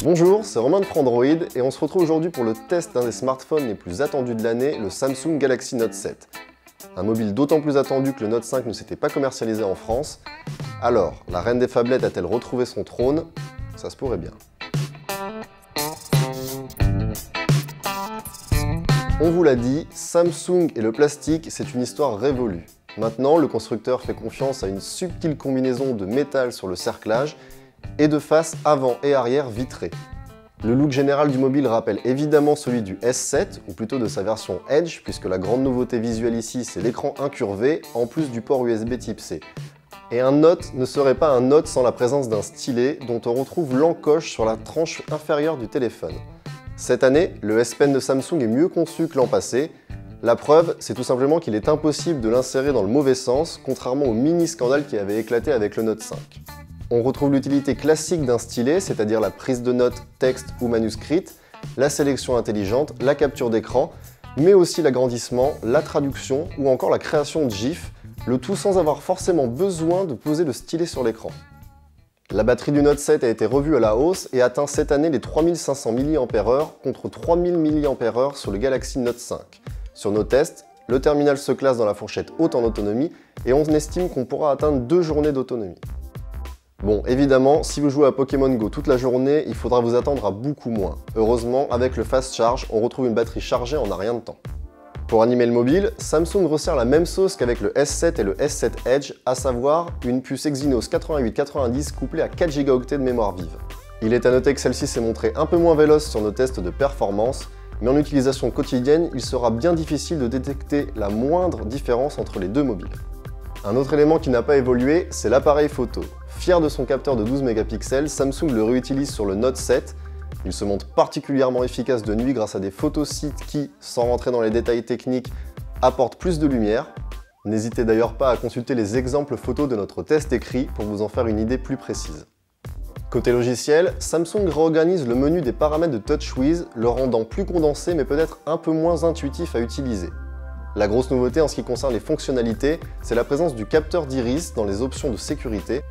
Bonjour, c'est Romain de Frandroid et on se retrouve aujourd'hui pour le test d'un des smartphones les plus attendus de l'année, le Samsung Galaxy Note 7. Un mobile d'autant plus attendu que le Note 5 ne s'était pas commercialisé en France. Alors, la reine des phablettes a-t-elle retrouvé son trône? Ça se pourrait bien. On vous l'a dit, Samsung et le plastique, c'est une histoire révolue. Maintenant, le constructeur fait confiance à une subtile combinaison de métal sur le cerclage et de face avant et arrière vitrées. Le look général du mobile rappelle évidemment celui du S7, ou plutôt de sa version Edge, puisque la grande nouveauté visuelle ici, c'est l'écran incurvé, en plus du port USB type C. Et un Note ne serait pas un Note sans la présence d'un stylet, dont on retrouve l'encoche sur la tranche inférieure du téléphone. Cette année, le S Pen de Samsung est mieux conçu que l'an passé. La preuve, c'est tout simplement qu'il est impossible de l'insérer dans le mauvais sens, contrairement au mini-scandale qui avait éclaté avec le Note 5. On retrouve l'utilité classique d'un stylet, c'est-à-dire la prise de notes, texte ou manuscrite, la sélection intelligente, la capture d'écran, mais aussi l'agrandissement, la traduction ou encore la création de GIFs, le tout sans avoir forcément besoin de poser le stylet sur l'écran. La batterie du Note 7 a été revue à la hausse et atteint cette année les 3500 mAh contre 3000 mAh sur le Galaxy Note 5. Sur nos tests, le terminal se classe dans la fourchette haute en autonomie et on estime qu'on pourra atteindre 2 journées d'autonomie. Bon, évidemment, si vous jouez à Pokémon Go toute la journée, il faudra vous attendre à beaucoup moins. Heureusement, avec le Fast Charge, on retrouve une batterie chargée en un rien de temps. Pour animer le mobile, Samsung resserre la même sauce qu'avec le S7 et le S7 Edge, à savoir une puce Exynos 8890 couplée à 4 Go de mémoire vive. Il est à noter que celle-ci s'est montrée un peu moins véloce sur nos tests de performance, mais en utilisation quotidienne, il sera bien difficile de détecter la moindre différence entre les deux mobiles. Un autre élément qui n'a pas évolué, c'est l'appareil photo. Fier de son capteur de 12 mégapixels, Samsung le réutilise sur le Note 7. Il se montre particulièrement efficace de nuit grâce à des photosites qui, sans rentrer dans les détails techniques, apportent plus de lumière. N'hésitez d'ailleurs pas à consulter les exemples photos de notre test écrit pour vous en faire une idée plus précise. Côté logiciel, Samsung réorganise le menu des paramètres de TouchWiz, le rendant plus condensé mais peut-être un peu moins intuitif à utiliser. La grosse nouveauté en ce qui concerne les fonctionnalités, c'est la présence du capteur d'iris dans les options de sécurité.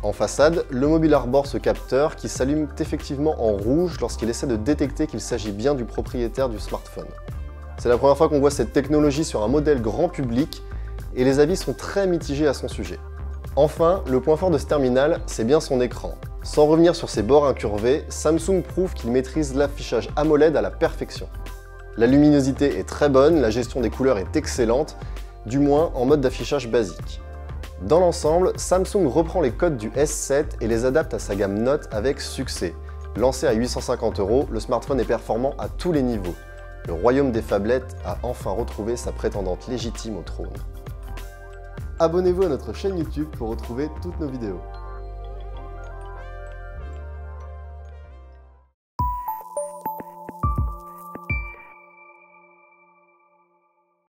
En façade, le mobile arbore ce capteur qui s'allume effectivement en rouge lorsqu'il essaie de détecter qu'il s'agit bien du propriétaire du smartphone. C'est la première fois qu'on voit cette technologie sur un modèle grand public et les avis sont très mitigés à son sujet. Enfin, le point fort de ce terminal, c'est bien son écran. Sans revenir sur ses bords incurvés, Samsung prouve qu'il maîtrise l'affichage AMOLED à la perfection. La luminosité est très bonne, la gestion des couleurs est excellente, du moins en mode d'affichage basique. Dans l'ensemble, Samsung reprend les codes du S7 et les adapte à sa gamme Note avec succès. Lancé à 850 €, le smartphone est performant à tous les niveaux. Le royaume des phablettes a enfin retrouvé sa prétendante légitime au trône. Abonnez-vous à notre chaîne YouTube pour retrouver toutes nos vidéos.